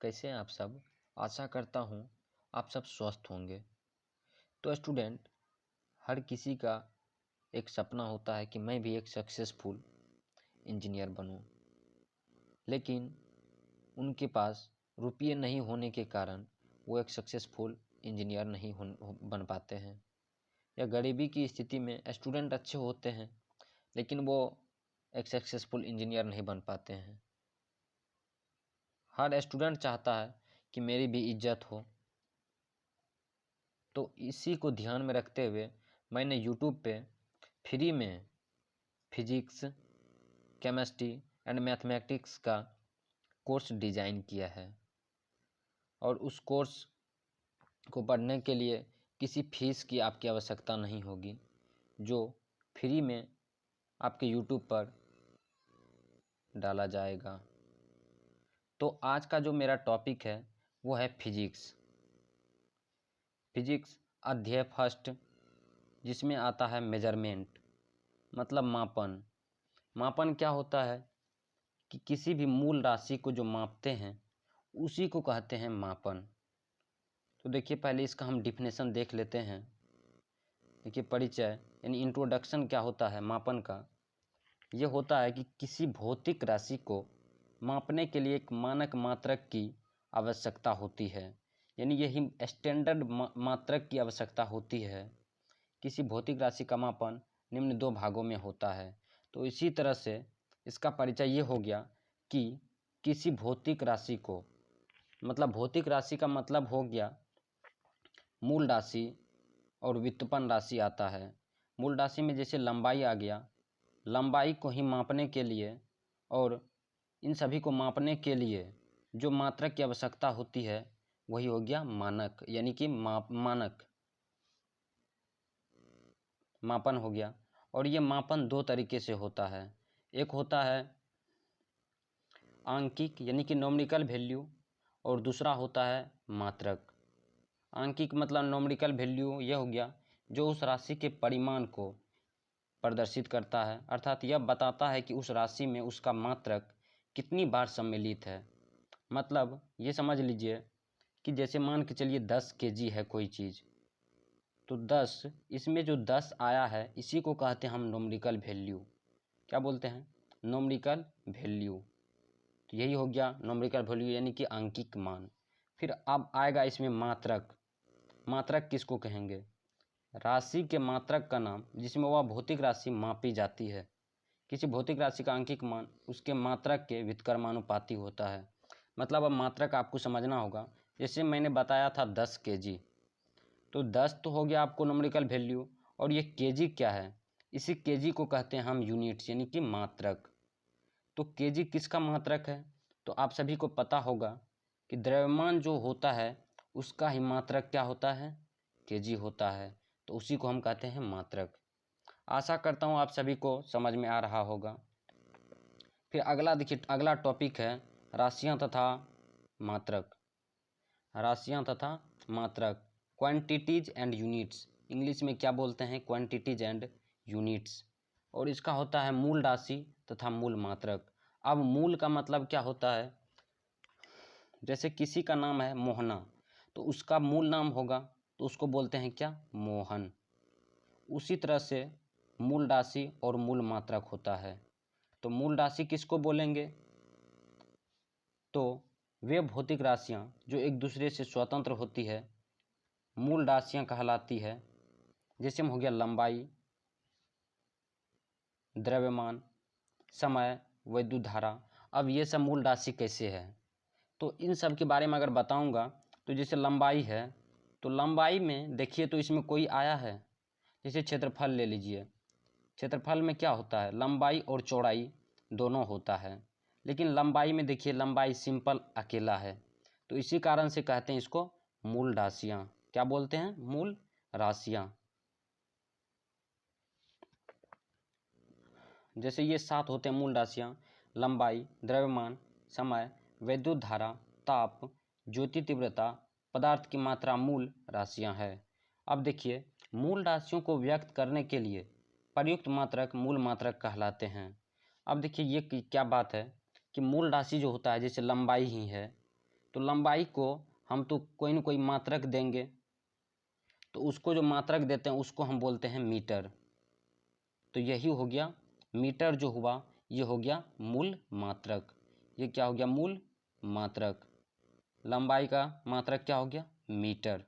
कैसे हैं आप सब। आशा करता हूँ आप सब स्वस्थ होंगे। तो स्टूडेंट, हर किसी का एक सपना होता है कि मैं भी एक सक्सेसफुल इंजीनियर बनूं, लेकिन उनके पास रुपये नहीं होने के कारण वो एक सक्सेसफुल इंजीनियर नहीं बन पाते हैं, या गरीबी की स्थिति में स्टूडेंट अच्छे होते हैं लेकिन वो एक सक्सेसफुल इंजीनियर नहीं बन पाते हैं। हर स्टूडेंट चाहता है कि मेरी भी इज्जत हो। तो इसी को ध्यान में रखते हुए मैंने यूट्यूब पे फ्री में फिजिक्स, केमिस्ट्री एंड मैथमेटिक्स का कोर्स डिज़ाइन किया है, और उस कोर्स को पढ़ने के लिए किसी फीस की आपकी आवश्यकता नहीं होगी, जो फ्री में आपके यूट्यूब पर डाला जाएगा। तो आज का जो मेरा टॉपिक है वो है फिजिक्स अध्याय फर्स्ट, जिसमें आता है मेजरमेंट, मतलब मापन। मापन क्या होता है कि किसी भी मूल राशि को जो मापते हैं उसी को कहते हैं मापन। तो देखिए, पहले इसका हम डिफिनेशन देख लेते हैं। देखिए, परिचय यानी इंट्रोडक्शन क्या होता है मापन का। यह होता है कि किसी भौतिक राशि को मापने के लिए एक मानक मात्रक की आवश्यकता होती है, यानी यही स्टैंडर्ड मात्रक की आवश्यकता होती है। किसी भौतिक राशि का मापन निम्न दो भागों में होता है। तो इसी तरह से इसका परिचय ये हो गया कि किसी भौतिक राशि को, मतलब भौतिक राशि का मतलब हो गया मूल राशि और व्युत्पन्न राशि आता है। मूल राशि में जैसे लंबाई आ गया, लंबाई को ही मापने के लिए और इन सभी को मापने के लिए जो मात्रक की आवश्यकता होती है वही हो गया मानक, यानी कि मानक मापन हो गया। और ये मापन दो तरीके से होता है। एक होता है आंकिक यानी कि नोमिनिकल वैल्यू, और दूसरा होता है मात्रक। आंकिक मतलब नोमिनिकल वैल्यू यह हो गया जो उस राशि के परिमाण को प्रदर्शित करता है, अर्थात यह बताता है कि उस राशि में उसका मात्रक कितनी बार सम्मिलित है। मतलब ये समझ लीजिए कि जैसे मान के चलिए 10 kg है कोई चीज़, तो 10, इसमें जो 10 आया है इसी को कहते हैं हम नोमिनिकल वैल्यू। क्या बोलते हैं? नोमिनिकल वैल्यू। तो यही हो गया नोमिनिकल वैल्यू, यानी कि आंकिक मान। फिर अब आएगा इसमें मात्रक। मात्रक किसको कहेंगे? राशि के मात्रक का नाम जिसमें वह भौतिक राशि मापी जाती है। किसी भौतिक राशि का आंकिक मान उसके मात्रक के व्युत्क्रमानुपाती होता है। मतलब अब मात्रक आपको समझना होगा। जैसे मैंने बताया था 10 kg, तो 10 तो हो गया आपको नोमिनिकल वैल्यू, और ये kg क्या है? इसी kg को कहते हैं हम यूनिट्स, यानी कि मात्रक। तो kg किसका मात्रक है? तो आप सभी को पता होगा कि द्रव्यमान जो होता है उसका ही मात्रक क्या होता है? kg होता है। तो उसी को हम कहते हैं मात्रक। आशा करता हूँ आप सभी को समझ में आ रहा होगा। फिर अगला देखिए, अगला टॉपिक है राशियाँ तथा मात्रक। राशियाँ तथा मात्रक, क्वांटिटीज एंड यूनिट्स। इंग्लिश में क्या बोलते हैं? Quantities and units. और इसका होता है मूल राशि तथा मूल मात्रक। अब मूल का मतलब क्या होता है? जैसे किसी का नाम है मोहना, तो उसका मूल नाम होगा तो उसको बोलते हैं क्या? मोहन। उसी तरह से मूल राशि और मूल मात्रक होता है। तो मूल राशि किसको बोलेंगे? तो वे भौतिक राशियाँ जो एक दूसरे से स्वतंत्र होती है मूल राशियाँ कहलाती है। जैसे में हो गया लंबाई, द्रव्यमान, समय, वैद्युत धारा। अब ये सब मूल राशि कैसे है? तो इन सब के बारे में अगर बताऊंगा तो जैसे लंबाई है, तो लंबाई में देखिए तो इसमें कोई आया है? जैसे क्षेत्रफल ले लीजिए। क्षेत्रफल में क्या होता है? लंबाई और चौड़ाई दोनों होता है, लेकिन लंबाई में देखिए लंबाई सिंपल अकेला है, तो इसी कारण से कहते हैं इसको मूल राशियाँ। क्या बोलते हैं? मूल राशियाँ। जैसे ये 7 होते हैं मूल राशियाँ: लंबाई, द्रव्यमान, समय, वैद्युत धारा, ताप, ज्योति तीव्रता, पदार्थ की मात्रा मूल राशियाँ हैं। अब देखिए, मूल राशियों को व्यक्त करने के लिए प्रयुक्त मात्रक मूल मात्रक कहलाते हैं। अब देखिए ये क्या बात है कि मूल राशि जो होता है, जैसे लंबाई ही है, तो लंबाई को हम तो कोई न कोई मात्रक देंगे, तो उसको जो मात्रक देते हैं उसको हम बोलते हैं मीटर। तो यही हो गया मीटर जो हुआ ये हो गया मूल मात्रक। ये क्या हो गया? मूल मात्रक। लंबाई का मात्रक क्या हो गया? मीटर।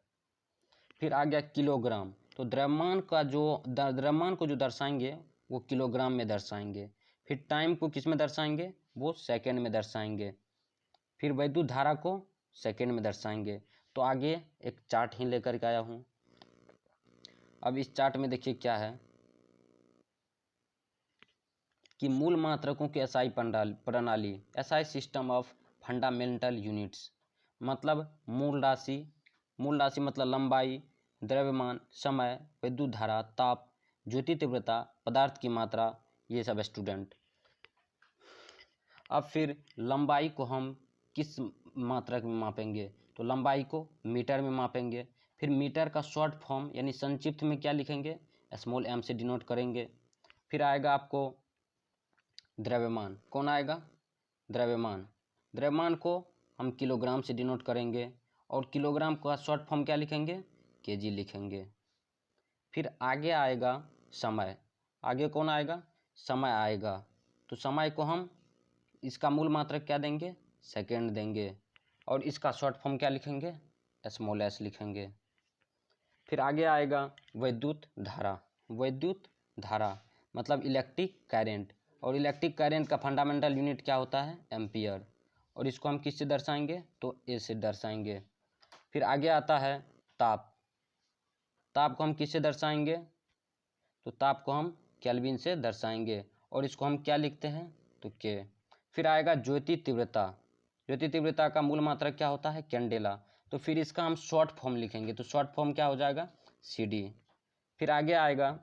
फिर आ गया किलोग्राम। तो द्रव्यमान को जो दर्शाएंगे वो किलोग्राम में दर्शाएंगे। फिर टाइम को किस में दर्शाएंगे? वो सेकंड में दर्शाएंगे। फिर वैद्युत धारा को सेकंड में दर्शाएंगे। तो आगे एक चार्ट ही लेकर के आया हूँ। अब इस चार्ट में देखिए क्या है कि मूल मात्रकों की SI प्रणाली, SI system of fundamental units, मतलब मूल राशि मतलब लंबाई, द्रव्यमान, समय, विद्युत धारा, ताप, ज्योति तीव्रता, पदार्थ की मात्रा, ये सब स्टूडेंट। अब फिर लंबाई को हम किस मात्रक में मापेंगे? तो लंबाई को मीटर में मापेंगे। फिर मीटर का शॉर्ट फॉर्म यानी संक्षिप्त में क्या लिखेंगे? स्मॉल m से डिनोट करेंगे। फिर आएगा आपको द्रव्यमान। कौन आएगा? द्रव्यमान को हम किलोग्राम से डिनोट करेंगे और किलोग्राम का शॉर्ट फॉर्म क्या लिखेंगे? kg लिखेंगे। फिर आगे आएगा समय। आगे कौन आएगा? समय आएगा। तो समय को हम इसका मूल मात्रक क्या देंगे? सेकेंड देंगे और इसका शॉर्ट फॉर्म क्या लिखेंगे? स्मॉल s लिखेंगे। फिर आगे आएगा विद्युत धारा मतलब इलेक्ट्रिक करंट, और इलेक्ट्रिक करंट का फंडामेंटल यूनिट क्या होता है? एम्पियर। और इसको हम किससे दर्शाएंगे? तो ए से दर्शाएंगे। फिर आगे आता है ताप को हम किससे दर्शाएंगे? तो ताप को हम केल्विन से दर्शाएंगे और इसको हम क्या लिखते हैं? तो के। फिर आएगा ज्योति तीव्रता का मूल मात्रक क्या होता है? कैंडेला। तो फिर इसका हम शॉर्ट फॉर्म लिखेंगे, तो शॉर्ट फॉर्म क्या हो जाएगा? CD। फिर आगे आएगा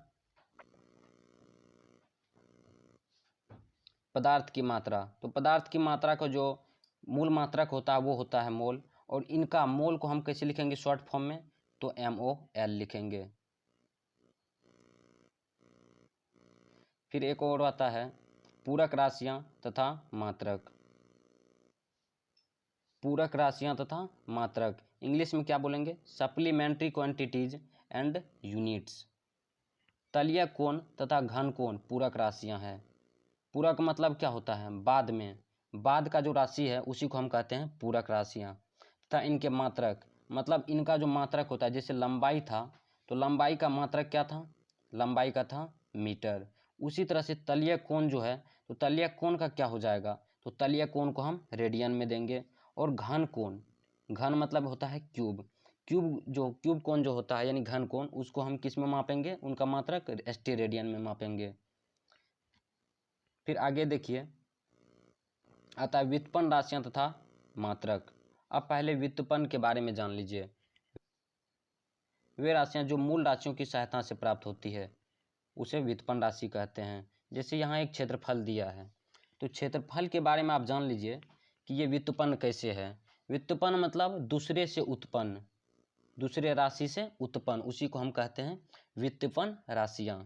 पदार्थ की मात्रा। तो पदार्थ की मात्रा का जो मूल मात्रक होता है वो होता है मोल, और इनका मोल को हम कैसे लिखेंगे शॉर्ट फॉर्म में? तो MOL लिखेंगे। फिर एक और आता है पूरक राशियां तथा मात्रक। इंग्लिश में क्या बोलेंगे? Supplementary quantities and units. तलीय कोण तथा घन कोण पूरक राशियां हैं। पूरक मतलब क्या होता है? बाद का जो राशि है उसी को हम कहते हैं पूरक राशियां। तथा इनके मात्रक मतलब इनका जो मात्रक होता है, जैसे लंबाई था तो लंबाई का मात्रक क्या था? लंबाई का था मीटर। उसी तरह से तलीय कोण जो है, तो तलीय कोण का क्या हो जाएगा? तो तलीय कोण को हम रेडियन में देंगे। और घन मतलब होता है क्यूब कोण जो होता है यानी घन कोण, उसको हम किस में मापेंगे? उनका मात्रक ST रेडियन में मापेंगे। फिर आगे देखिए आता है व्युत्पन्न राशियां तथा मात्रक। अब पहले व्युत्पन्न के बारे में जान लीजिए। वे राशियां जो मूल राशियों की सहायता से प्राप्त होती है उसे व्युत्पन्न राशि कहते हैं। जैसे यहाँ एक क्षेत्रफल दिया है, तो क्षेत्रफल के बारे में आप जान लीजिए कि ये व्युत्पन्न कैसे है। व्युत्पन्न मतलब दूसरे राशि से उत्पन्न, उसी को हम कहते हैं व्युत्पन्न राशियां।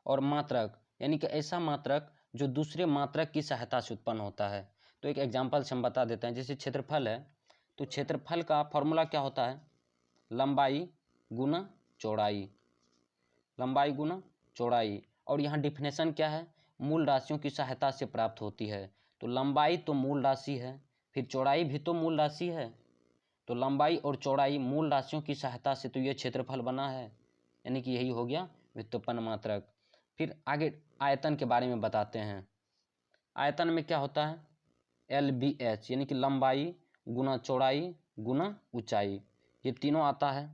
और मात्रक यानी कि ऐसा मात्रक जो दूसरे मात्रक की सहायता से उत्पन्न होता है। तो एक एग्जाम्पल से हम बता देते हैं। जैसे क्षेत्रफल है, तो क्षेत्रफल का फॉर्मूला क्या होता है? लंबाई गुना चौड़ाई। और यहाँ डिफिनेशन क्या है? मूल राशियों की सहायता से प्राप्त होती है। तो लंबाई तो मूल राशि है, फिर चौड़ाई भी तो मूल राशि है। तो लंबाई और चौड़ाई मूल राशियों की सहायता से तो ये क्षेत्रफल बना है, यानी कि यही हो गया व्युत्पन्न मात्रक। फिर आगे आयतन के बारे में बताते हैं। आयतन में क्या होता है? LBH यानी कि लंबाई गुना चौड़ाई गुना ऊंचाई, ये तीनों आता है।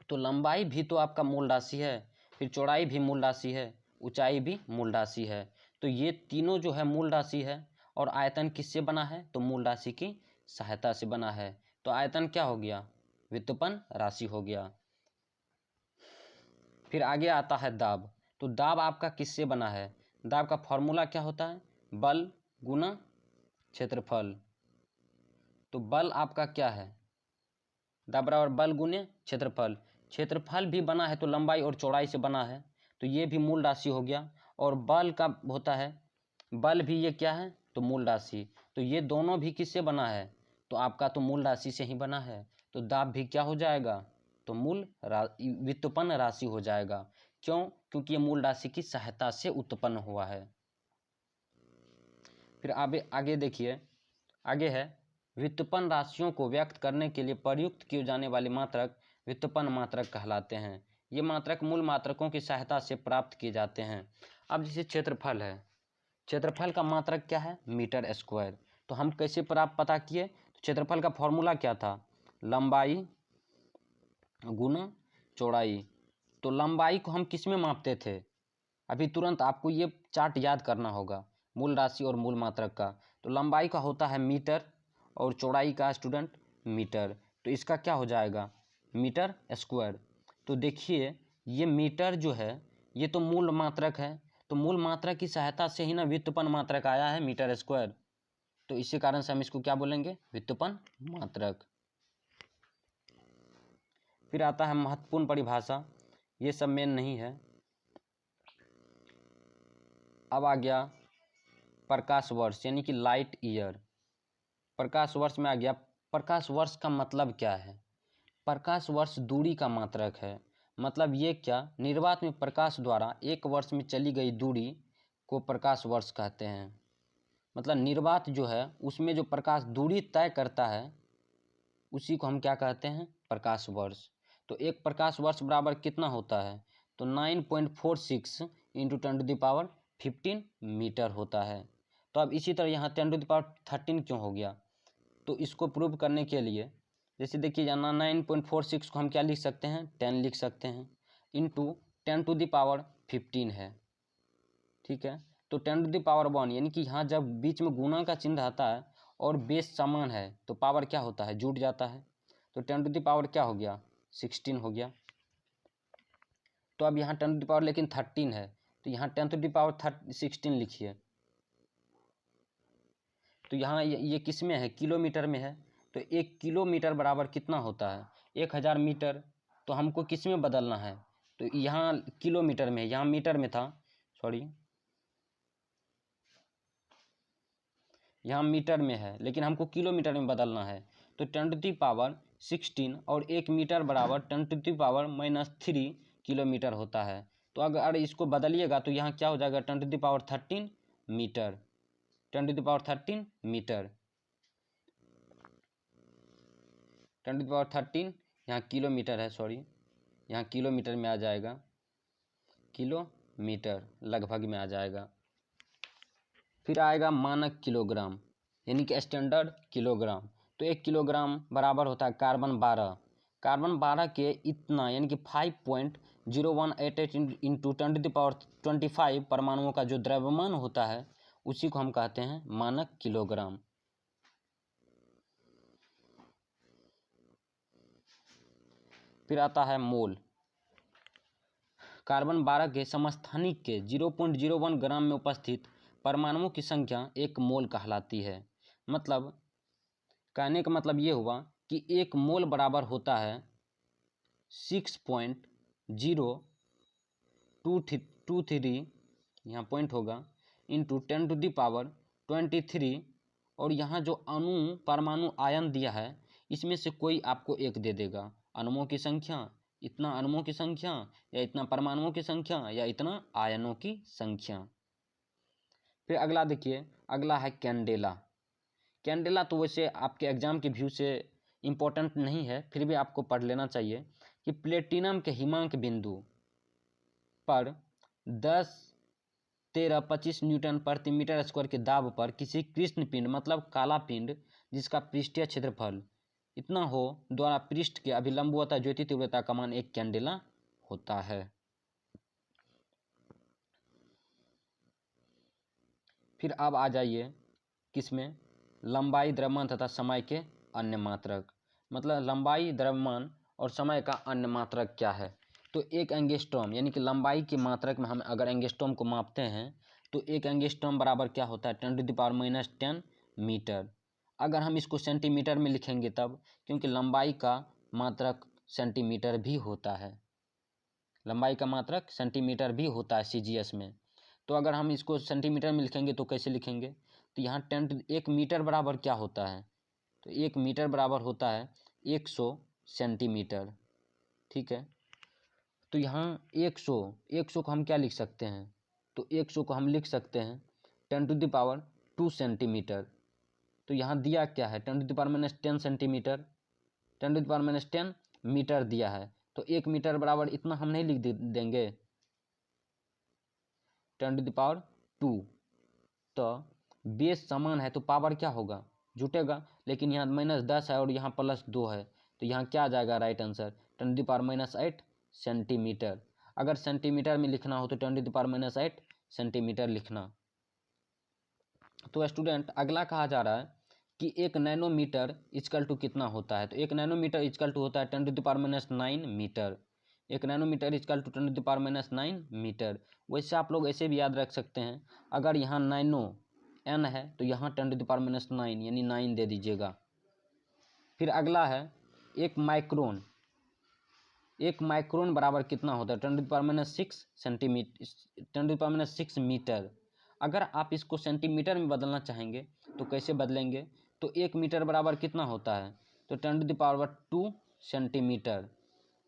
तो लंबाई भी तो आपका मूल राशि है, फिर चौड़ाई भी मूल राशि है, ऊंचाई भी मूल राशि है। तो ये तीनों जो है मूल राशि है। और आयतन किससे बना है? तो मूल राशि की सहायता से बना है। तो आयतन क्या हो गया? व्युत्पन्न राशि हो गया। फिर आगे आता है दाब। तो दाब आपका किससे बना है? दाब का फॉर्मूला क्या होता है? बल गुना क्षेत्रफल। तो बल आपका क्या है? दाब बराबर बल गुने क्षेत्रफल भी बना है तो लंबाई और चौड़ाई से बना है, तो ये भी मूल राशि हो गया। और बल का होता है, बल भी ये क्या है? तो मूल राशि। तो ये दोनों भी किससे बना है? तो आपका तो मूल राशि से ही बना है, तो दाब भी क्या हो जाएगा, तो व्युत्पन्न राशि हो जाएगा। क्यों? क्योंकि ये मूल राशि की सहायता से उत्पन्न हुआ है। फिर आगे देखिए, आगे है व्युत्पन्न राशियों को व्यक्त करने के लिए प्रयुक्त किए जाने वाले मात्रक व्युत्पन्न मात्रक कहलाते हैं। ये मात्रक मूल मात्रकों की सहायता से प्राप्त किए जाते हैं। अब जैसे क्षेत्रफल है, क्षेत्रफल का मात्रक क्या है, मीटर स्क्वायर। तो हम कैसे पता किए, तो क्षेत्रफल का फॉर्मूला क्या था, लंबाई गुना चौड़ाई। तो लंबाई को हम किस में मापते थे, अभी तुरंत आपको ये चार्ट याद करना होगा, मूल राशि और मूल मात्रक का। तो लंबाई का होता है मीटर और चौड़ाई का स्टूडेंट मीटर, तो इसका क्या हो जाएगा, मीटर स्क्वायर। तो देखिए ये मीटर जो है ये तो मूल मात्रक है, तो मूल मात्रक की सहायता से ही ना व्युत्पन्न मात्रक आया है मीटर स्क्वायर, तो इसी कारण से हम इसको क्या बोलेंगे, व्युत्पन्न मात्रक। फिर आता है महत्वपूर्ण परिभाषा, ये सब मेन नहीं है। अब आ गया प्रकाश वर्ष यानी कि लाइट ईयर। प्रकाश वर्ष में आ गया, प्रकाश वर्ष का मतलब क्या है, प्रकाश वर्ष दूरी का मात्रक है। मतलब ये क्या, निर्वात में प्रकाश द्वारा एक वर्ष में चली गई दूरी को प्रकाश वर्ष कहते हैं। मतलब निर्वात जो है उसमें जो प्रकाश दूरी तय करता है उसी को हम क्या कहते हैं, प्रकाश वर्ष। तो एक प्रकाश वर्ष बराबर कितना होता है, तो 9.46 इंटू 10⁻15 मीटर होता है। तो अब इसी तरह यहाँ 10⁻13 क्यों हो गया, तो इसको प्रूव करने के लिए जैसे देखिए यहाँ 9.46 को हम क्या लिख सकते हैं, 10 लिख सकते हैं, इंटू 10⁻15 है, ठीक है। तो 10⁻1 यानी कि यहाँ जब बीच में गुना का चिन्ह रहता है और बेस समान है तो पावर क्या होता है, जुट जाता है। तो 10 क्या हो गया, 16 हो गया। तो अब यहाँ 10 लेकिन 13 है, तो यहाँ 10⁻16 लिखिए। तो यहाँ ये किस में है, किलोमीटर में है। तो 1 किलोमीटर बराबर कितना होता है, 1000 मीटर। तो हमको किस में बदलना है, तो यहाँ किलोमीटर में, यहाँ मीटर में था, सॉरी यहाँ मीटर में है लेकिन हमको किलोमीटर में बदलना है। तो 10⁻16 और 1 मीटर बराबर 10⁻³ किलोमीटर होता है। तो अगर इसको बदलिएगा तो यहाँ क्या हो जाएगा, 10⁻13 मीटर, 10⁻13 मीटर, 10⁻13 यहाँ किलोमीटर है, सॉरी यहाँ किलोमीटर में आ जाएगा, किलोमीटर लगभग में आ जाएगा। फिर आएगा मानक किलोग्राम यानी कि स्टैंडर्ड किलोग्राम। तो 1 किलोग्राम बराबर होता है कार्बन 12, कार्बन 12 के इतना यानी कि 5.0188 इंटू 10⁻25 परमाणुओं का जो द्रव्यमान होता है उसी को हम कहते हैं मानक किलोग्राम। फिर आता है मोल। कार्बन 12 के समस्थानिक के 0.01 ग्राम में उपस्थित परमाणुओं की संख्या एक मोल कहलाती है। मतलब कहने का मतलब ये हुआ कि एक मोल बराबर होता है 6.023 यहाँ पॉइंट होगा इंटू 10⁻23 और यहाँ जो अणु परमाणु आयन दिया है इसमें से कोई आपको एक दे देगा, अणुओं की संख्या, इतना अणुओं की संख्या या इतना परमाणुओं की संख्या या इतना आयनों की संख्या। फिर अगला देखिए, अगला है कैंडेला। कैंडेला तो वैसे आपके एग्जाम के व्यू से इम्पोर्टेंट नहीं है, फिर भी आपको पढ़ लेना चाहिए कि प्लेटिनम के हिमांक बिंदु पर 10 13 25 न्यूटन प्रति मीटर स्क्वायर के दाब पर किसी कृष्ण पिंड मतलब काला पिंड जिसका पृष्ठीय क्षेत्रफल इतना हो द्वारा पृष्ठ के अभिलंबवता ज्योति तीव्रता का मान 1 कैंडेला होता है। फिर अब आ जाइए किसमें, लंबाई, द्रव्यमान तथा समय के अन्य मात्रक। मतलब लंबाई, द्रव्यमान और समय का अन्य मात्रक क्या है, तो एक एंगस्ट्रॉम यानी कि लंबाई के मात्रक में हम अगर एंगस्ट्रॉम को मापते हैं तो एक एंगस्ट्रॉम बराबर क्या होता है, 10⁻⁻10 मीटर। अगर हम इसको सेंटीमीटर में लिखेंगे तब, क्योंकि लंबाई का मात्रक सेंटीमीटर भी होता है, लंबाई का मात्रक सेंटीमीटर भी होता है CGS में। तो अगर हम इसको सेंटीमीटर में लिखेंगे तो कैसे लिखेंगे, तो यहाँ 1 मीटर बराबर क्या होता है, तो 1 मीटर बराबर होता है 100 सेंटीमीटर। ठीक है, तो यहाँ 100 को हम क्या लिख सकते हैं, तो 100 को हम लिख सकते हैं 10⁻² सेंटीमीटर। तो यहाँ दिया क्या है 10⁻10 सेंटीमीटर, 10⁻10 मीटर दिया है, तो 1 मीटर बराबर इतना हम नहीं लिख देंगे 10⁻²। तो बेस समान है तो पावर क्या होगा, जुटेगा, लेकिन यहाँ -10 है और यहाँ +2 है, तो यहाँ क्या आ जाएगा राइट आंसर 10⁻8 सेंटीमीटर। अगर सेंटीमीटर में लिखना हो तो 10⁻8 सेंटीमीटर लिखना। तो स्टूडेंट अगला कहा जा रहा है कि 1 नैनोमीटर इक्वल टू कितना होता है, तो 1 नैनोमीटर इक्वल टू होता है 10⁻9 metre. 1 nanometre equal to 10⁻9 metre. वैसे आप लोग ऐसे भी याद रख सकते हैं, अगर यहाँ नैनो n है तो यहाँ 10⁻9 यानी 9 दे दीजिएगा। फिर अगला है 1 माइक्रोन। 1 माइक्रोन बराबर कितना होता है 10⁻6 सेंटीमीटर, 10⁻6 मीटर। अगर आप इसको सेंटीमीटर में बदलना चाहेंगे तो कैसे बदलेंगे, तो 1 मीटर बराबर कितना होता है, तो 10⁻² सेंटीमीटर।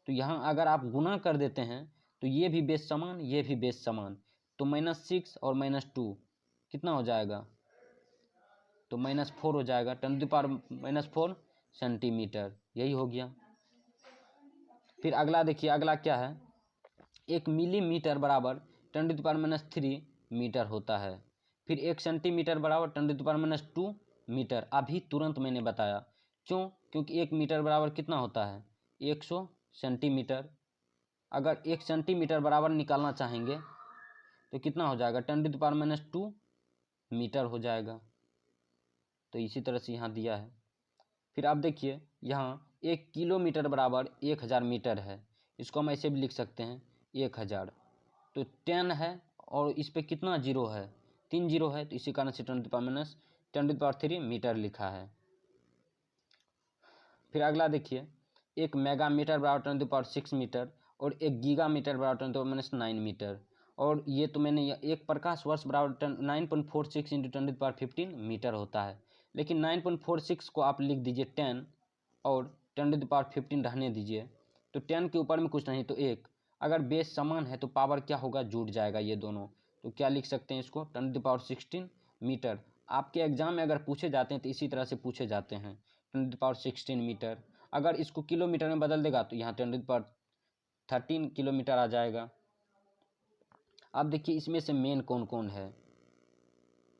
तो यहाँ अगर आप गुना कर देते हैं तो ये भी बेस समान, ये भी बेस समान, तो -6 और -2 कितना हो जाएगा, तो -4 हो जाएगा, 10⁻4 सेंटीमीटर, यही हो गया। फिर अगला देखिए, अगला क्या है, 1 मिलीमीटर बराबर 10⁻³ मीटर होता है। फिर 1 सेंटीमीटर बराबर 10⁻² मीटर। अभी तुरंत मैंने बताया, क्यों, क्योंकि 1 मीटर बराबर कितना होता है 100 सेंटीमीटर। अगर 1 सेंटीमीटर बराबर निकालना चाहेंगे तो कितना हो जाएगा 10⁻² मीटर हो जाएगा। तो इसी तरह से यहाँ दिया है। फिर आप देखिए यहाँ 1 किलोमीटर बराबर 1000 मीटर है, इसको हम ऐसे भी लिख सकते हैं 1000। तो 10 है और इस पे कितना जीरो है, 3 जीरो है, तो इसी कारण से 10⁻³ मीटर लिखा है। फिर अगला देखिए, 1 मेगामीटर बराबर 10⁻6 मीटर और 1 गीगामीटर बराबर 10⁻9 मीटर। और ये तो मैंने एक प्रकाश वर्ष बराबर 9.46 × 10⁻15 मीटर होता है, लेकिन 9.46 को आप लिख दीजिए 10 और 10⁻15 रहने दीजिए, तो 10 के ऊपर में कुछ नहीं तो 1। अगर बेस समान है तो पावर क्या होगा, जुड़ जाएगा ये दोनों, तो क्या लिख सकते हैं इसको 10⁻16 मीटर। आपके एग्जाम में अगर पूछे जाते हैं तो इसी तरह से पूछे जाते हैं 10⁻16 मीटर। अगर इसको किलोमीटर में बदल देगा तो यहाँ 10⁻13 किलोमीटर आ जाएगा। अब देखिए इसमें से मेन कौन कौन है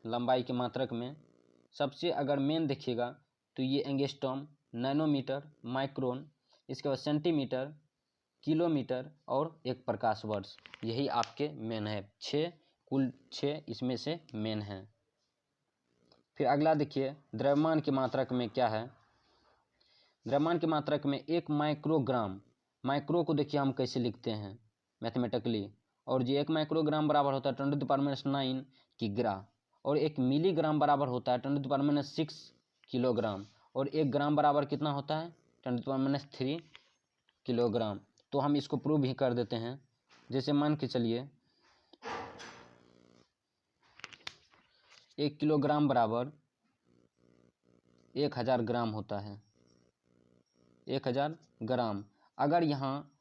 लंबाई के मात्रक में, सबसे अगर मेन देखिएगा तो ये एंगस्ट्रॉम, नैनोमीटर, माइक्रोन, इसके बाद सेंटीमीटर, किलोमीटर और 1 प्रकाश वर्ष, यही आपके मेन है। 6 कुल 6 इसमें से मेन है। फिर अगला देखिए द्रव्यमान के मात्रक में क्या है, द्रव्यमान के मात्रक में 1 माइक्रोग्राम, माइक्रो को देखिए हम कैसे लिखते हैं मैथमेटिकली, और जो 1 माइक्रोग्राम बराबर होता है 10⁻9 की ग्रा, और 1 मिलीग्राम बराबर होता है 10⁻6 किलोग्राम, और 1 ग्राम बराबर कितना होता है 10⁻3 किलोग्राम। तो हम इसको प्रूव भी कर देते हैं, जैसे मान के चलिए 1 किलोग्राम बराबर 1000 ग्राम होता है, 1000 ग्राम। अगर यहाँ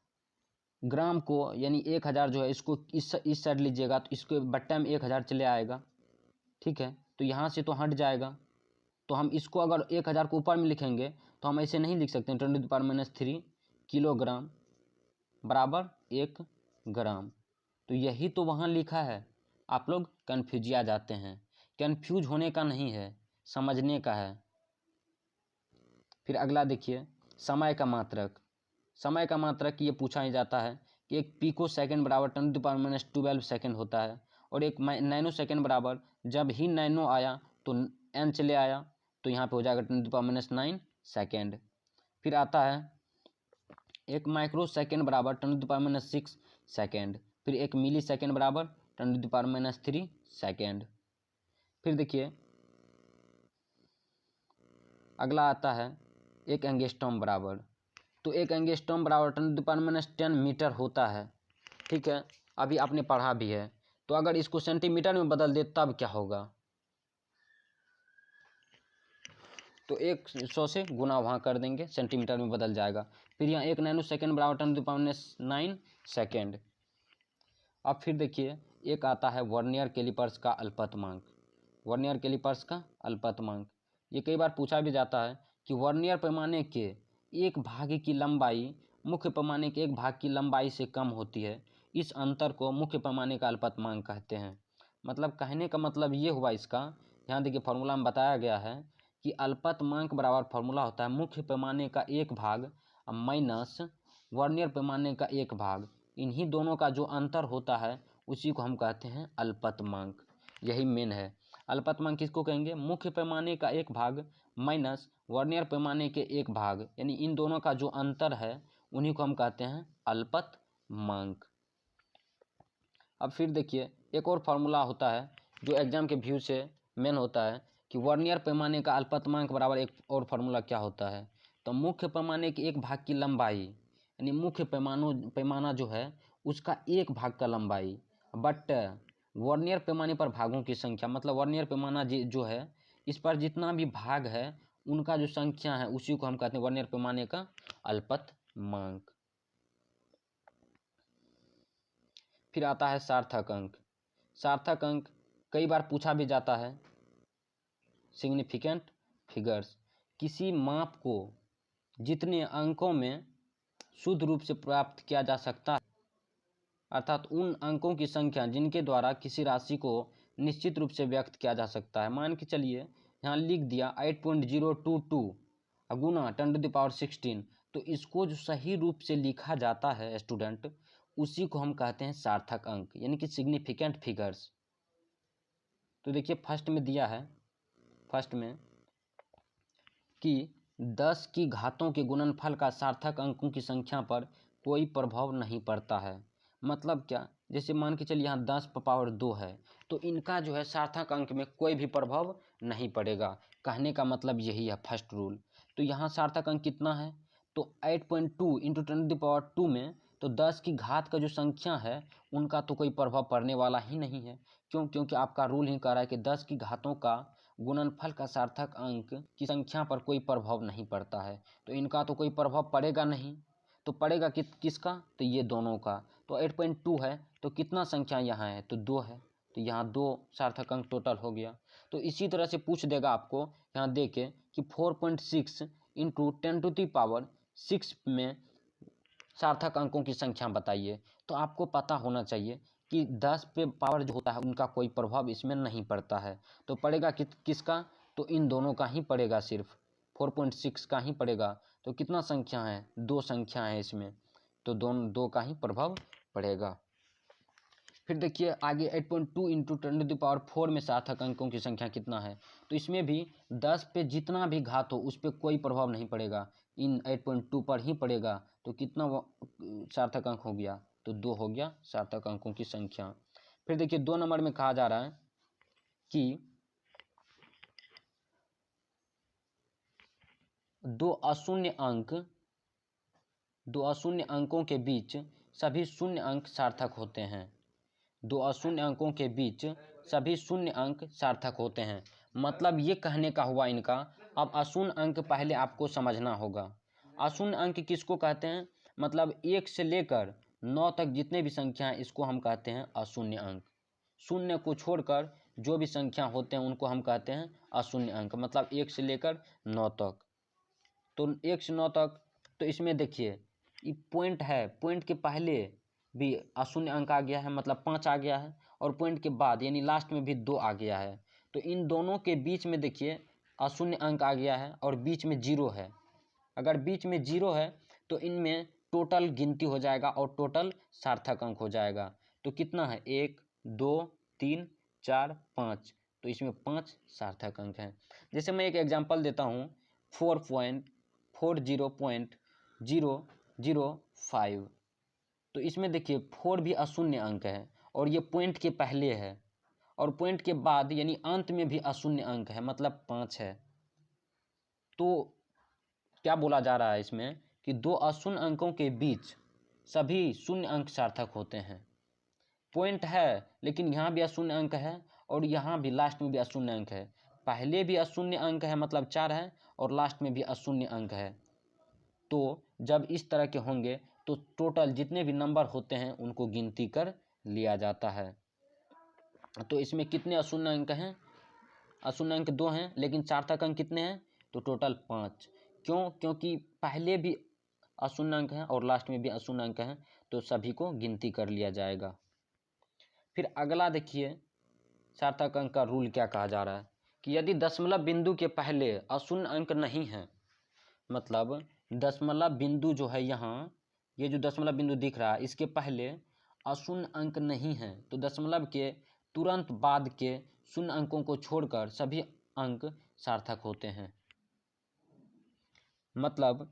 ग्राम को यानी 1000 जो है इसको इस साइड लीजिएगा तो इसके बट्टा में 1000 चले आएगा, ठीक है, तो यहाँ से तो हट जाएगा। तो हम इसको अगर 1000 को ऊपर में लिखेंगे तो हम ऐसे नहीं लिख सकते 10⁻³ किलोग्राम बराबर 1 ग्राम। तो यही तो वहाँ लिखा है, आप लोग कन्फ्यूजिया जाते हैं, कन्फ्यूज होने का नहीं है, समझने का है। फिर अगला देखिए समय का मात्रक, समय का मात्रक ये पूछा ही जाता है कि 1 पिको सेकंड बराबर 10⁻12 सेकंड होता है, और 1 नैनो सेकंड बराबर जब ही नैनो आया तो n चले आया, तो यहाँ पे हो जाएगा 10⁻9 सेकंड। फिर आता है 1 माइक्रो सेकंड बराबर 10⁻6 सेकंड, फिर 1 मिली सेकंड बराबर 10⁻3 सेकंड। फिर देखिए अगला आता है 1 एंगस्ट्रॉम बराबर, तो 1 एंगस्ट्रॉम बराबर 10⁻10 मीटर होता है, ठीक है, अभी आपने पढ़ा भी है। तो अगर इसको सेंटीमीटर में बदल दे तब क्या होगा, तो 100 से गुना वहाँ कर देंगे, सेंटीमीटर में बदल जाएगा। फिर यहाँ 1 नैनो सेकेंड बराबर 10⁻⁹ सेकेंड। अब फिर देखिए एक आता है वर्नियर कैलिपर्स का अल्पतमांक। वर्नियर कैलिपर्स का अल्पतमांक ये कई बार पूछा भी जाता है कि वर्नियर पैमाने के एक भाग की लंबाई मुख्य पैमाने के एक भाग की लंबाई से कम होती है, इस अंतर को मुख्य पैमाने का अल्पतमांक कहते हैं। मतलब कहने का मतलब ये हुआ इसका, यहाँ देखिए फॉर्मूला में बताया गया है कि अल्पतमांक बराबर फॉर्मूला होता है मुख्य पैमाने का एक भाग माइनस वर्नियर पैमाने का एक भाग, इन्हीं दोनों का जो अंतर होता है उसी को हम कहते हैं अल्पतमांक। यही मेन है। अल्पतमांक किसको कहेंगे? मुख्य पैमाने का एक भाग माइनस वर्नियर पैमाने के एक भाग, यानी इन दोनों का जो अंतर है उन्हीं को हम कहते हैं अल्पतमांक। अब फिर देखिए एक और फार्मूला होता है जो एग्जाम के व्यू से मेन होता है कि वर्नियर पैमाने का अल्पतमांक बराबर एक और फार्मूला क्या होता है, तो मुख्य पैमाने के एक भाग की लंबाई, यानी मुख्य पैमाना जो है उसका एक भाग का लंबाई बट वर्नियर पैमाने पर भागों की संख्या, मतलब वर्नियर पैमाना जो है इस पर जितना भी भाग है उनका जो संख्या है उसी को हम कहते हैं वर्नियर पैमाने का अल्पतमांक। फिर आता है सार्थक अंक। सार्थक अंक कई बार पूछा भी जाता है। सिग्निफिकेंट फिगर्स, किसी माप को जितने अंकों में शुद्ध रूप से प्राप्त किया जा सकता है, अर्थात उन अंकों की संख्या जिनके द्वारा किसी राशि को निश्चित रूप से व्यक्त किया जा सकता है। मान के चलिए यहाँ लिख दिया 8.022 गुना 10⁻16, तो इसको जो सही रूप से लिखा जाता है स्टूडेंट, उसी को हम कहते हैं सार्थक अंक, यानी कि सिग्निफिकेंट फिगर्स। तो देखिए फर्स्ट में दिया है, फर्स्ट में कि 10 की घातों के गुणनफल का सार्थक अंकों की संख्या पर कोई प्रभाव नहीं पड़ता है। मतलब क्या, जैसे मान के चलिए यहाँ 10⁻2 है तो इनका जो है सार्थक अंक में कोई भी प्रभाव नहीं पड़ेगा। कहने का मतलब यही है फर्स्ट रूल। तो यहाँ सार्थक अंक कितना है, तो 8.2 इंटू 10⁻2 में तो 10 की घात का जो संख्या है उनका तो कोई प्रभाव पड़ने वाला ही नहीं है। क्यों? क्योंकि आपका रूल ही कह रहा है कि 10 की घातों का गुणनफल का सार्थक अंक की संख्या पर कोई प्रभाव नहीं पड़ता है, तो इनका तो कोई प्रभाव पड़ेगा नहीं। तो पड़ेगा किसका, तो ये दोनों का। तो 8.2 है तो कितना संख्या यहाँ है, तो 2 है, तो यहाँ 2 सार्थक अंक टोटल हो गया। तो इसी तरह से पूछ देगा आपको यहाँ दे के कि 4.6 इंटू 10⁻6 में सार्थक अंकों की संख्या बताइए। तो आपको पता होना चाहिए कि 10 पे पावर जो होता है उनका कोई प्रभाव इसमें नहीं पड़ता है। तो पड़ेगा किसका, तो इन दोनों का ही पड़ेगा, सिर्फ 4.6 का ही पड़ेगा। तो कितना संख्या है, 2 संख्या है इसमें, तो दोनों 2 का ही प्रभाव पड़ेगा। फिर देखिए आगे 8.2 इंटू 10⁻4 में सार्थक अंकों की संख्या कितना है, तो इसमें भी 10 पे जितना भी घात हो उस पर कोई प्रभाव नहीं पड़ेगा, इन 8.2 पर ही पड़ेगा। तो कितना सार्थक अंक हो गया, तो 2 हो गया सार्थक अंकों की संख्या। फिर देखिए 2 नंबर में कहा जा रहा है कि 2 अशून्य अंकों के बीच सभी शून्य अंक सार्थक होते हैं। 2 अशून्य अंकों के बीच सभी शून्य अंक सार्थक होते हैं। मतलब ये कहने का हुआ इनका। अब अशून्य अंक पहले आपको समझना होगा। अशून्य अंक किसको कहते हैं, मतलब 1 से लेकर 9 तक जितने भी संख्या हैं इसको हम कहते हैं अशून्य अंक। शून्य को छोड़कर जो भी संख्या होते हैं उनको हम कहते हैं अशून्य अंक, मतलब 1 से लेकर 9 तक। तो 1 से 9 तक, तो इसमें देखिए ये पॉइंट है, पॉइंट के पहले भी अशून्य अंक आ गया है, मतलब 5 आ गया है, और पॉइंट के बाद यानी लास्ट में भी 2 आ गया है। तो इन दोनों के बीच में देखिए अशून्य अंक आ गया है और बीच में 0 है। अगर बीच में 0 है तो इनमें टोटल गिनती हो जाएगा और टोटल सार्थक अंक हो जाएगा। तो कितना है, 1 2 3 4 5, तो इसमें 5 सार्थक अंक हैं। जैसे मैं एक एग्जांपल देता हूँ 4.40.005, तो इसमें देखिए 4 भी अशून्य अंक है और ये पॉइंट के पहले है, और पॉइंट के बाद यानी अंत में भी अशून्य अंक है, मतलब 5 है। तो क्या बोला जा रहा है इसमें कि 2 अशून्य अंकों के बीच सभी शून्य अंक सार्थक होते हैं। पॉइंट है लेकिन यहाँ भी अशून्य अंक है और यहाँ भी लास्ट में भी अशून्य अंक है, पहले भी अशून्य अंक है मतलब 4 है और लास्ट में भी अशून्य अंक है, तो जब इस तरह के होंगे तो टोटल जितने भी नंबर होते हैं उनको गिनती कर लिया जाता है। तो इसमें कितने अशून्य अंक हैं? अशून्य अंक 2 हैं, लेकिन सार्थक अंक कितने हैं? तो टोटल 5। क्यों? क्योंकि पहले भी अशून्य अंक हैं और लास्ट में भी अशून्य अंक हैं, तो सभी को गिनती कर लिया जाएगा। फिर अगला देखिए सार्थक अंक का रूल क्या कहा जा रहा है कि यदि दशमलव बिंदु के पहले अशून्य अंक नहीं है, मतलब दशमलव बिंदु जो है यहाँ, ये जो दशमलव बिंदु दिख रहा है इसके पहले अशून्य अंक नहीं है, तो दशमलव के तुरंत बाद के शून्य अंकों को छोड़कर सभी अंक सार्थक होते हैं। मतलब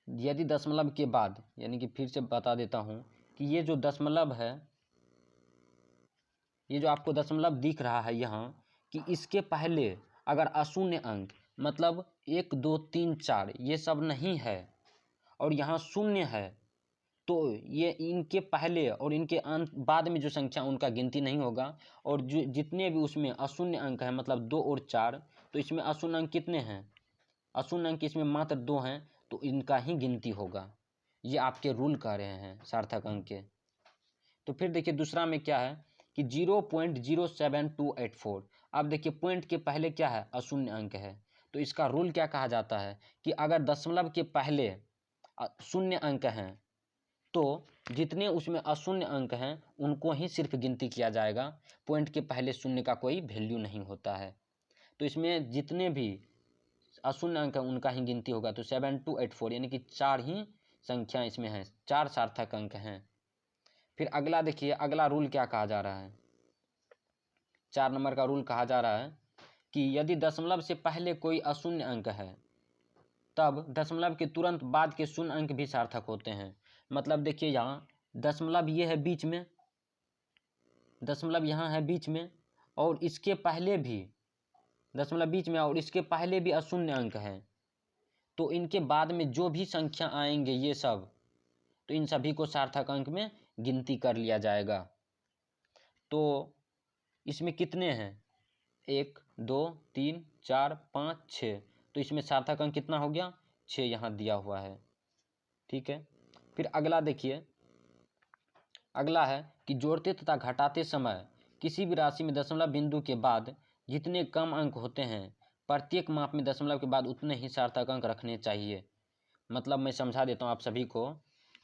यदि दशमलव के बाद, यानी कि फिर से बता देता हूँ कि ये जो दशमलव है, ये जो आपको दशमलव दिख रहा है यहाँ, कि इसके पहले अगर अशून्य अंक मतलब 1 2 3 4 ये सब नहीं है और यहाँ शून्य है, तो ये इनके पहले और इनके अंत बाद में जो संख्या उनका गिनती नहीं होगा। और जो जितने भी उसमें अशून्य अंक हैं मतलब 2 और 4, तो इसमें अशून्य अंक कितने हैं? अशून्य अंक इसमें मात्र 2 हैं, तो इनका ही गिनती होगा। ये आपके रूल कह रहे हैं सार्थक अंक के। तो फिर देखिए दूसरा में क्या है कि 0.07284। अब देखिए पॉइंट के पहले क्या है? अशून्य अंक है, तो इसका रूल क्या कहा जाता है कि अगर दशमलव के पहले शून्य अंक हैं तो जितने उसमें अशून्य अंक हैं उनको ही सिर्फ गिनती किया जाएगा, पॉइंट के पहले शून्य का कोई वैल्यू नहीं होता है। तो इसमें जितने भी अशून्य अंक हैं उनका ही गिनती होगा। तो 7284 यानी कि 4 ही संख्या इसमें है, 4 सार्थक अंक हैं। फिर अगला देखिए, अगला रूल क्या कहा जा रहा है? 4 नंबर का रूल कहा जा रहा है कि यदि दशमलव से पहले कोई अशून्य अंक है तब दशमलव के तुरंत बाद के शून्य अंक भी सार्थक होते हैं। मतलब देखिए यहाँ दशमलव ये है बीच में, दशमलव यहाँ है बीच में, और इसके पहले भी दशमलव बीच में और इसके पहले भी अशून्य अंक है, तो इनके बाद में जो भी संख्या आएंगे ये सब, तो इन सभी को सार्थक अंक में गिनती कर लिया जाएगा। तो इसमें कितने हैं? 1 2 3 4 5 6, तो इसमें सार्थक अंक कितना हो गया? 6 यहाँ दिया हुआ है। ठीक है। फिर अगला देखिए, अगला है कि जोड़ते तथा घटाते समय किसी भी राशि में दशमलव बिंदु के बाद जितने कम अंक होते हैं प्रत्येक माप में दशमलव के बाद उतने ही सार्थक अंक रखने चाहिए। मतलब मैं समझा देता हूँ आप सभी को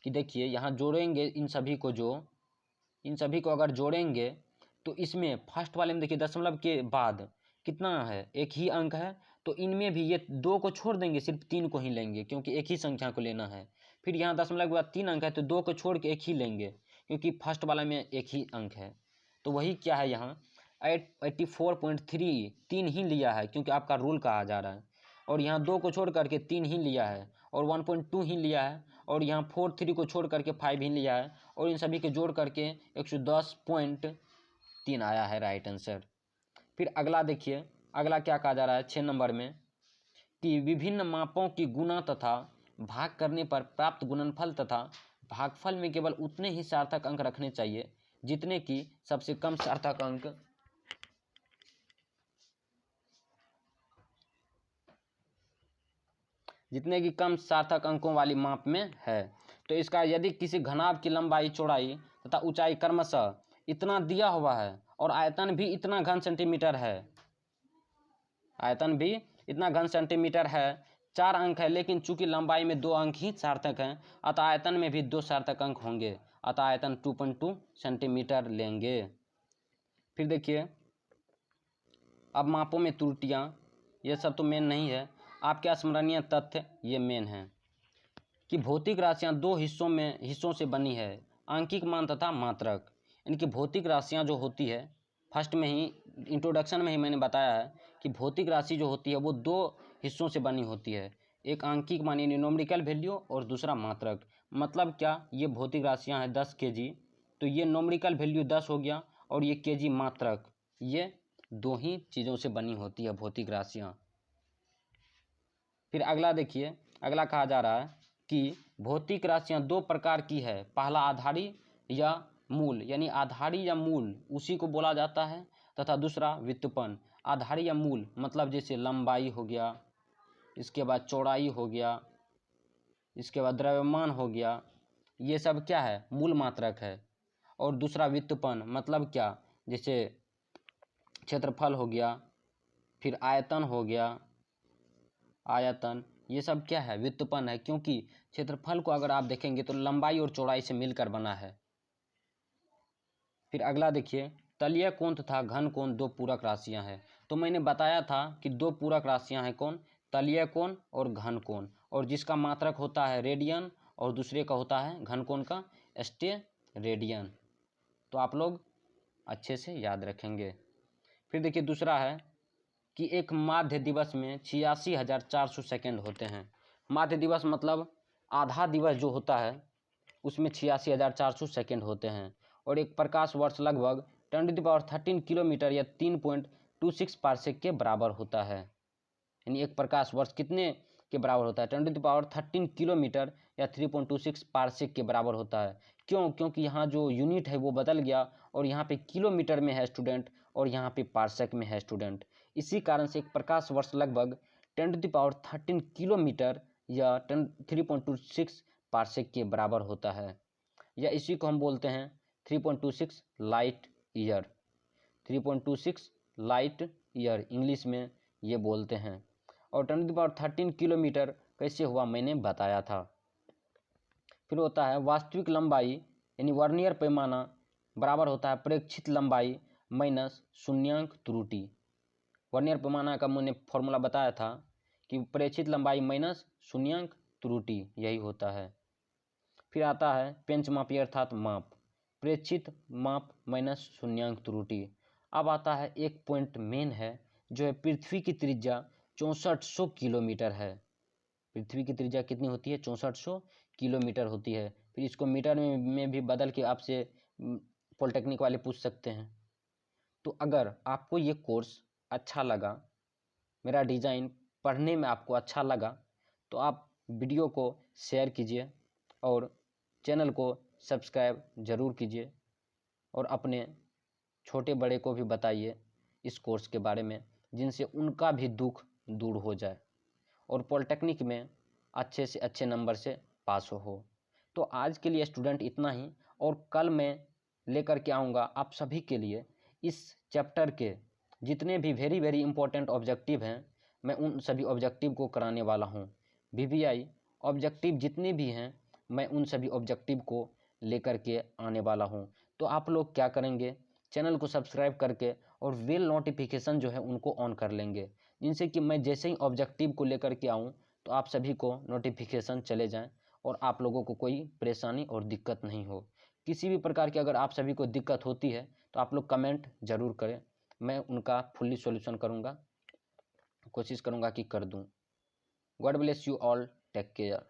कि देखिए यहाँ जोड़ेंगे इन सभी को अगर जोड़ेंगे तो इसमें फर्स्ट वाले में देखिए दशमलव के बाद कितना है? 1 ही अंक है, तो इनमें भी ये 2 को छोड़ देंगे, सिर्फ 3 को ही लेंगे क्योंकि एक ही संख्या को लेना है। फिर यहाँ दशमलव के बाद 3 अंक है तो 2 को छोड़ के 1 ही लेंगे क्योंकि फर्स्ट वाला में 1 ही अंक है। तो वही क्या है यहाँ 84.3 3 ही लिया है क्योंकि आपका रूल कहा जा रहा है। और यहाँ 2 को छोड़ करके 3 ही लिया है, और 1.2 ही लिया है, और यहाँ 4 3 को छोड़ करके 5 ही लिया है, और इन सभी के जोड़ करके 110.3 आया है राइट आंसर। फिर अगला देखिए, अगला क्या कहा जा रहा है 6 नंबर में कि विभिन्न मापों की गुणा तथा भाग करने पर प्राप्त गुणनफल तथा भागफल में केवल उतने ही सार्थक अंक रखने चाहिए जितने की सबसे कम सार्थक अंक जितने की कम सार्थक अंकों वाली माप में है। तो इसका यदि किसी घनाभ की लंबाई चौड़ाई तथा ऊंचाई क्रमशः इतना दिया हुआ है और आयतन भी इतना घन सेंटीमीटर है, आयतन भी इतना घन सेंटीमीटर है, 4 अंक है, लेकिन चूंकि लंबाई में 2 अंक ही सार्थक हैं अतः आयतन में भी 2 सार्थक अंक होंगे, अतः आयतन 2.2 सेंटीमीटर लेंगे। फिर देखिए अब मापों में त्रुटियां, ये सब तो मेन नहीं है, आपके स्मरणीय तथ्य ये मेन है कि भौतिक राशियां 2 हिस्सों से बनी है, आंकिक मान तथा मात्रक। इनकी भौतिक राशियां जो होती है, फर्स्ट में ही इंट्रोडक्शन में ही मैंने बताया है कि भौतिक राशि जो होती है वो 2 हिस्सों से बनी होती है, एक आंकिक मान यानी नोमेरिकल वैल्यू और दूसरा मात्रक। मतलब क्या, ये भौतिक राशियां हैं 10 kg, तो ये नोमेरिकल वैल्यू 10 हो गया, और ये kg मात्रक, ये 2 ही चीज़ों से बनी होती है भौतिक राशियाँ। फिर अगला देखिए, अगला कहा जा रहा है कि भौतिक राशियाँ 2 प्रकार की है, पहला आधारी या मूल, यानी आधारी या मूल उसी को बोला जाता है, तथा दूसरा व्युत्पन्न। आधार या मूल मतलब जैसे लंबाई हो गया, इसके बाद चौड़ाई हो गया, इसके बाद द्रव्यमान हो गया, ये सब क्या है, मूल मात्रक है। और दूसरा व्युत्पन्न मतलब क्या, जैसे क्षेत्रफल हो गया, फिर आयतन हो गया, आयतन, ये सब क्या है, व्युत्पन्न है, क्योंकि क्षेत्रफल को अगर आप देखेंगे तो लंबाई और चौड़ाई से मिलकर बना है। फिर अगला देखिए, तलीय कोण तथा घन कोण दो पूरक राशियां हैं। तो मैंने बताया था कि दो पूरक राशियां हैं, कौन, तलीय कोण और घन कोण, और जिसका मात्रक होता है रेडियन और दूसरे का होता है घन कोण का स्टेरेडियन। तो आप लोग अच्छे से याद रखेंगे। फिर देखिए दूसरा है कि एक माध्य दिवस में 86,400 सेकेंड होते हैं। माध्य दिवस मतलब आधा दिवस जो होता है उसमें 86,400 सेकेंड होते हैं। और एक प्रकाश वर्ष लगभग 10⁻13 किलोमीटर या 3.26 पार्सेक के बराबर होता है। यानी एक प्रकाश वर्ष कितने के बराबर होता है, 10⁻13 किलोमीटर या 3.26 पार्सेक के बराबर होता है। क्यों, क्योंकि यहाँ जो यूनिट है वो बदल गया और यहाँ पे किलोमीटर में है स्टूडेंट और यहाँ पे पार्सेक में है स्टूडेंट। इसी कारण से एक प्रकाश वर्ष लगभग 10⁻13 किलोमीटर या 3.26 पार्सेक के बराबर होता है, या इसी को हम बोलते हैं 3.26 light year. 3.26 light year English में ये बोलते हैं। और 10⁻13 किलोमीटर कैसे हुआ मैंने बताया था। फिर होता है वास्तविक लंबाई यानी वर्नियर पैमाना बराबर होता है प्रेक्षित लंबाई माइनस शून्यांक त्रुटि। वर्नियर पैमाना का मैंने फॉर्मूला बताया था कि प्रेक्षित लंबाई माइनस शून्यांक त्रुटि, यही होता है। फिर आता है पेंचमापी अर्थात माप, प्रेक्षित माप माइनस शून्यांक त्रुटि। अब आता है एक पॉइंट मेन है जो है पृथ्वी की त्रिज्या 6400 किलोमीटर है। पृथ्वी की त्रिज्या कितनी होती है, 6400 किलोमीटर होती है। फिर इसको मीटर में भी बदल के आपसे पॉलिटेक्निक वाले पूछ सकते हैं। तो अगर आपको ये कोर्स अच्छा लगा, मेरा डिज़ाइन पढ़ने में आपको अच्छा लगा, तो आप वीडियो को शेयर कीजिए और चैनल को सब्सक्राइब ज़रूर कीजिए और अपने छोटे बड़े को भी बताइए इस कोर्स के बारे में, जिनसे उनका भी दुख दूर हो जाए और पॉलिटेक्निक में अच्छे से अच्छे नंबर से पास हो। तो आज के लिए स्टूडेंट इतना ही, और कल मैं लेकर के आऊँगा आप सभी के लिए इस चैप्टर के जितने भी वेरी वेरी इंपॉर्टेंट ऑब्जेक्टिव हैं, मैं उन सभी ऑब्जेक्टिव को कराने वाला हूँ। VVI ऑब्जेक्टिव जितने भी हैं मैं उन सभी ऑब्जेक्टिव को लेकर के आने वाला हूँ। तो आप लोग क्या करेंगे, चैनल को सब्सक्राइब करके और बेल नोटिफिकेशन जो है उनको ऑन कर लेंगे, जिनसे कि मैं जैसे ही ऑब्जेक्टिव को लेकर के आऊँ तो आप सभी को नोटिफिकेशन चले जाएं और आप लोगों को कोई परेशानी और दिक्कत नहीं हो। किसी भी प्रकार की अगर आप सभी को दिक्कत होती है तो आप लोग कमेंट ज़रूर करें, मैं उनका फुल्ली सॉल्यूशन करूँगा, कोशिश करूँगा कि कर दूँ। God bless you all, take care.